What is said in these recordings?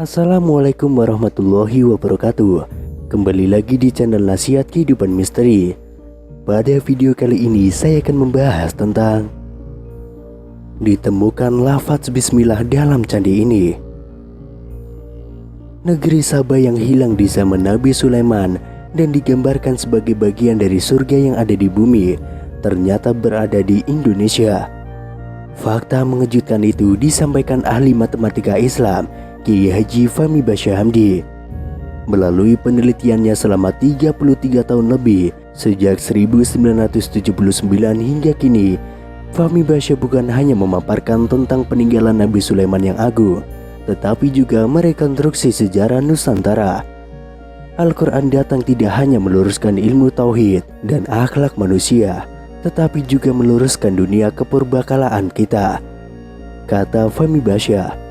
Assalamualaikum warahmatullahi wabarakatuh. Kembali lagi di channel Nasihat Kehidupan Misteri. Pada video kali ini saya akan membahas tentang ditemukan lafaz bismillah dalam candi ini. Negeri Sabah yang hilang di zaman Nabi Sulaiman dan digambarkan sebagai bagian dari surga yang ada di bumi, ternyata berada di Indonesia. Fakta mengejutkan itu disampaikan ahli matematika Islam Kiai Haji Fahmi Basyah Hamdi. Melalui penelitiannya selama 33 tahun lebih, sejak 1979 hingga kini, Fahmi Basyah bukan hanya memaparkan tentang peninggalan Nabi Sulaiman yang agung, tetapi juga merekonstruksi sejarah Nusantara. Al-Quran datang tidak hanya meluruskan ilmu tauhid dan akhlak manusia, tetapi juga meluruskan dunia kepurbakalaan kita. Kata Fahmi Basyah.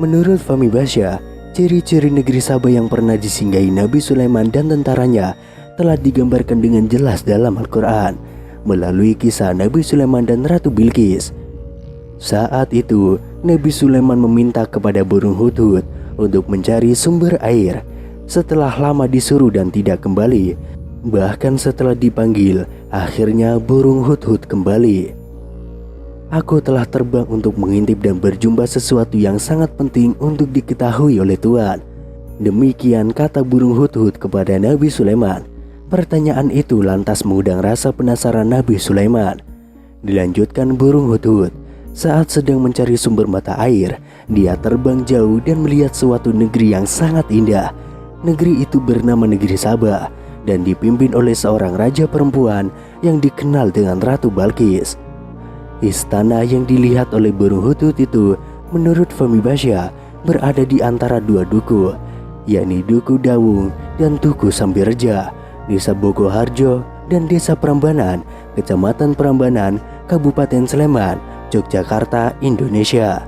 Menurut Fahmi Basyah, ciri-ciri negeri Sabah yang pernah disinggahi Nabi Sulaiman dan tentaranya telah digambarkan dengan jelas dalam Al-Quran melalui kisah Nabi Sulaiman dan Ratu Bilqis. Saat itu, Nabi Sulaiman meminta kepada burung hudhud untuk mencari sumber air. Setelah lama disuruh dan tidak kembali, bahkan setelah dipanggil, akhirnya burung hudhud kembali. Aku telah terbang untuk mengintip dan berjumpa sesuatu yang sangat penting untuk diketahui oleh Tuhan. Demikian kata burung hudhud kepada Nabi Sulaiman. Pertanyaan itu lantas mengundang rasa penasaran Nabi Sulaiman. Dilanjutkan burung hudhud. Saat sedang mencari sumber mata air, dia terbang jauh dan melihat suatu negeri yang sangat indah. Negeri itu bernama Negeri Sabah dan dipimpin oleh seorang raja perempuan yang dikenal dengan Ratu Bilqis. Istana yang dilihat oleh burung hudhud itu menurut Fahmi Basyah berada di antara dua duku, yakni Duku Dawung dan Duku Sambireja, Desa Bogoharjo dan Desa Prambanan, Kecamatan Prambanan, Kabupaten Sleman, Yogyakarta, Indonesia.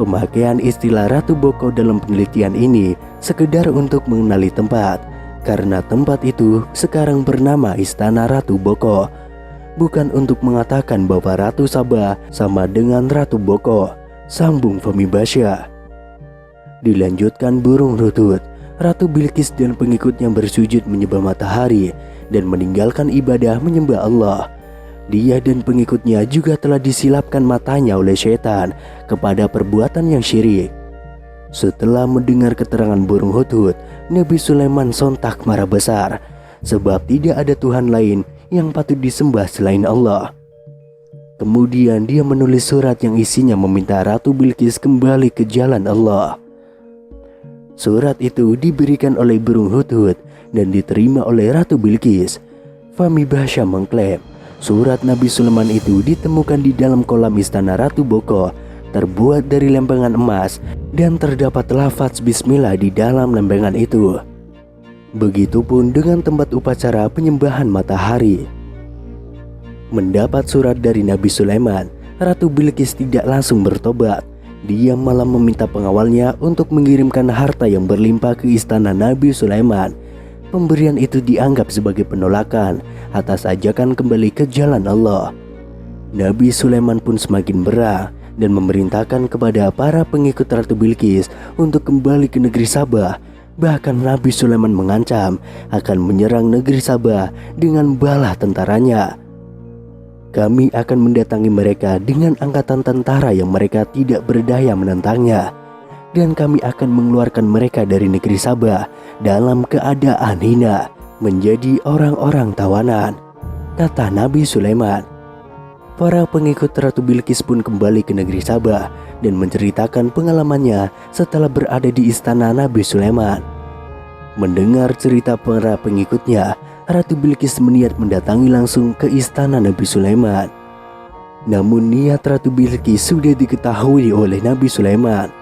Pemakaian istilah Ratu Boko dalam penelitian ini sekedar untuk mengenali tempat, karena tempat itu sekarang bernama Istana Ratu Boko, bukan untuk mengatakan bahwa Ratu Sabah sama dengan Ratu Boko, sambung Fahmi Basyah. Dilanjutkan burung hudhud, Ratu Bilqis dan pengikutnya bersujud menyembah matahari dan meninggalkan ibadah menyembah Allah. Dia dan pengikutnya juga telah disilapkan matanya oleh syaitan kepada perbuatan yang syirik. Setelah mendengar keterangan burung hudhud, Nabi Sulaiman sontak marah besar, sebab tidak ada Tuhan lain yang patut disembah selain Allah. Kemudian dia menulis surat yang isinya meminta Ratu Bilqis kembali ke jalan Allah. Surat itu diberikan oleh burung hudhud dan diterima oleh Ratu Bilqis. Fahmi Basyah mengklaim surat Nabi Sulaiman itu ditemukan di dalam kolam istana Ratu Boko, terbuat dari lempengan emas dan terdapat lafaz bismillah di dalam lempengan itu. Begitupun dengan tempat upacara penyembahan matahari. Mendapat surat dari Nabi Sulaiman, Ratu Bilqis tidak langsung bertobat. Dia malah meminta pengawalnya untuk mengirimkan harta yang berlimpah ke istana Nabi Sulaiman. Pemberian itu dianggap sebagai penolakan atas ajakan kembali ke jalan Allah. Nabi Sulaiman pun semakin berang dan memerintahkan kepada para pengikut Ratu Bilqis untuk kembali ke negeri Sabah. Bahkan Nabi Sulaiman mengancam akan menyerang negeri Sabah dengan bala tentaranya. Kami akan mendatangi mereka dengan angkatan tentara yang mereka tidak berdaya menentangnya, dan kami akan mengeluarkan mereka dari negeri Sabah dalam keadaan hina, menjadi orang-orang tawanan, kata Nabi Sulaiman. Para pengikut Ratu Bilqis pun kembali ke negeri Sabah dan menceritakan pengalamannya setelah berada di istana Nabi Sulaiman. Mendengar cerita para pengikutnya, Ratu Bilqis berniat mendatangi langsung ke istana Nabi Sulaiman. Namun niat Ratu Bilqis sudah diketahui oleh Nabi Sulaiman.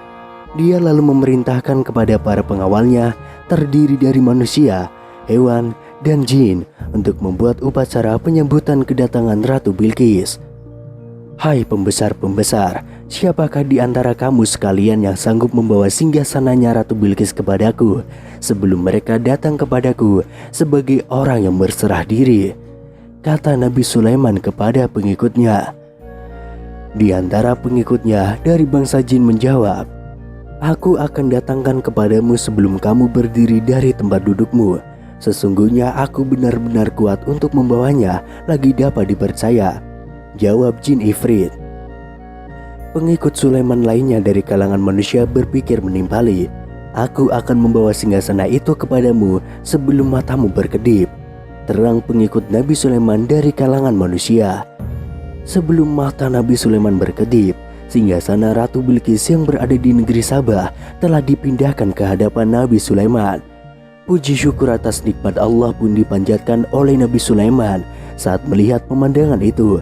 Dia lalu memerintahkan kepada para pengawalnya terdiri dari manusia, hewan, dan jin untuk membuat upacara penyambutan kedatangan Ratu Bilqis. Hai pembesar-pembesar, siapakah di antara kamu sekalian yang sanggup membawa singgasananya Ratu Bilqis kepadaku sebelum mereka datang kepadaku sebagai orang yang berserah diri? Kata Nabi Sulaiman kepada pengikutnya. Di antara pengikutnya dari bangsa jin menjawab, Aku akan datangkan kepadamu sebelum kamu berdiri dari tempat dudukmu. Sesungguhnya aku benar-benar kuat untuk membawanya, lagi dapat dipercaya," jawab jin Ifrit. Pengikut Sulaiman lainnya dari kalangan manusia berpikir menimpali, "Aku akan membawa singgasana itu kepadamu sebelum matamu berkedip," terang pengikut Nabi Sulaiman dari kalangan manusia. Sebelum mata Nabi Sulaiman berkedip, singgasana Ratu Bilqis yang berada di negeri Sabah telah dipindahkan ke hadapan Nabi Sulaiman. Puji syukur atas nikmat Allah pun dipanjatkan oleh Nabi Sulaiman saat melihat pemandangan itu.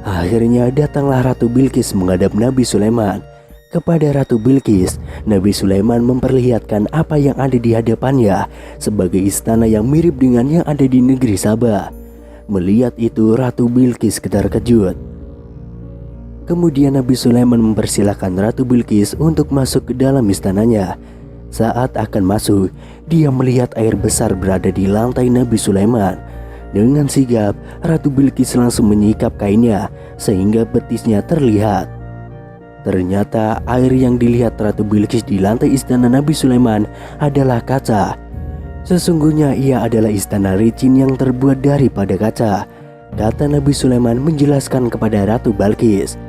Akhirnya datanglah Ratu Bilqis menghadap Nabi Sulaiman. Kepada Ratu Bilqis, Nabi Sulaiman memperlihatkan apa yang ada di hadapannya sebagai istana yang mirip dengan yang ada di negeri Sabah. Melihat itu, Ratu Bilqis terkejut. Kemudian Nabi Sulaiman mempersilahkan Ratu Bilqis untuk masuk ke dalam istananya. Saat akan masuk, dia melihat air besar berada di lantai Nabi Sulaiman. Dengan sigap, Ratu Bilqis langsung menyikap kainnya sehingga betisnya terlihat. Ternyata air yang dilihat Ratu Bilqis di lantai istana Nabi Sulaiman adalah kaca. Sesungguhnya ia adalah istana licin yang terbuat daripada kaca, kata Nabi Sulaiman menjelaskan kepada Ratu Bilqis.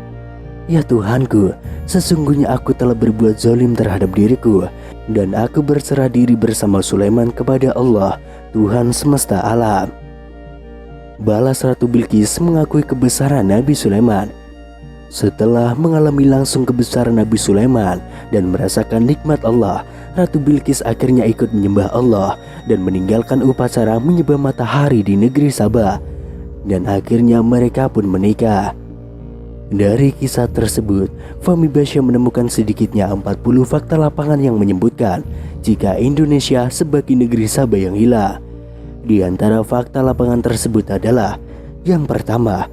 "Ya Tuhanku, sesungguhnya aku telah berbuat zalim terhadap diriku, dan aku berserah diri bersama Sulaiman kepada Allah, Tuhan semesta alam." Balas Ratu Bilqis mengakui kebesaran Nabi Sulaiman. Setelah mengalami langsung kebesaran Nabi Sulaiman dan merasakan nikmat Allah, Ratu Bilqis akhirnya ikut menyembah Allah dan meninggalkan upacara menyembah matahari di negeri Sabah. Dan akhirnya mereka pun menikah. Dari kisah tersebut, Fahmi Basya menemukan sedikitnya 40 fakta lapangan yang menyebutkan jika Indonesia sebagai negeri Sabah yang hilang. Di antara fakta lapangan tersebut adalah, yang pertama,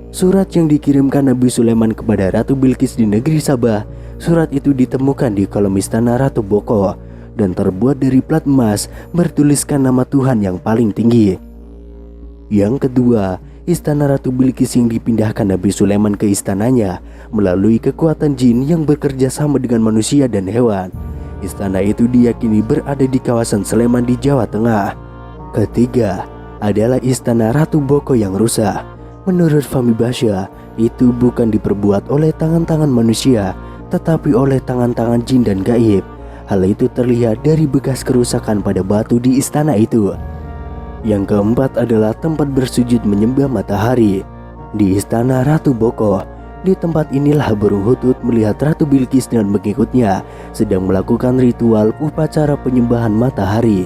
surat yang dikirimkan Nabi Sulaiman kepada Ratu Bilqis di negeri Sabah. Surat itu ditemukan di kolom istana Ratu Boko dan terbuat dari plat emas bertuliskan nama Tuhan yang paling tinggi. Yang kedua, istana Ratu Bilqis yang dipindahkan Nabi Sulaiman ke istananya melalui kekuatan jin yang bekerja sama dengan manusia dan hewan. Istana itu diyakini berada di kawasan Sleman di Jawa Tengah. Ketiga, adalah istana Ratu Boko yang rusak. Menurut Fahmi Basya, itu bukan diperbuat oleh tangan-tangan manusia, tetapi oleh tangan-tangan jin dan gaib. Hal itu terlihat dari bekas kerusakan pada batu di istana itu. Yang keempat adalah tempat bersujud menyembah matahari. Di istana Ratu Boko, di tempat inilah burung hutut melihat Ratu Bilqis dan pengikutnya sedang melakukan ritual upacara penyembahan matahari.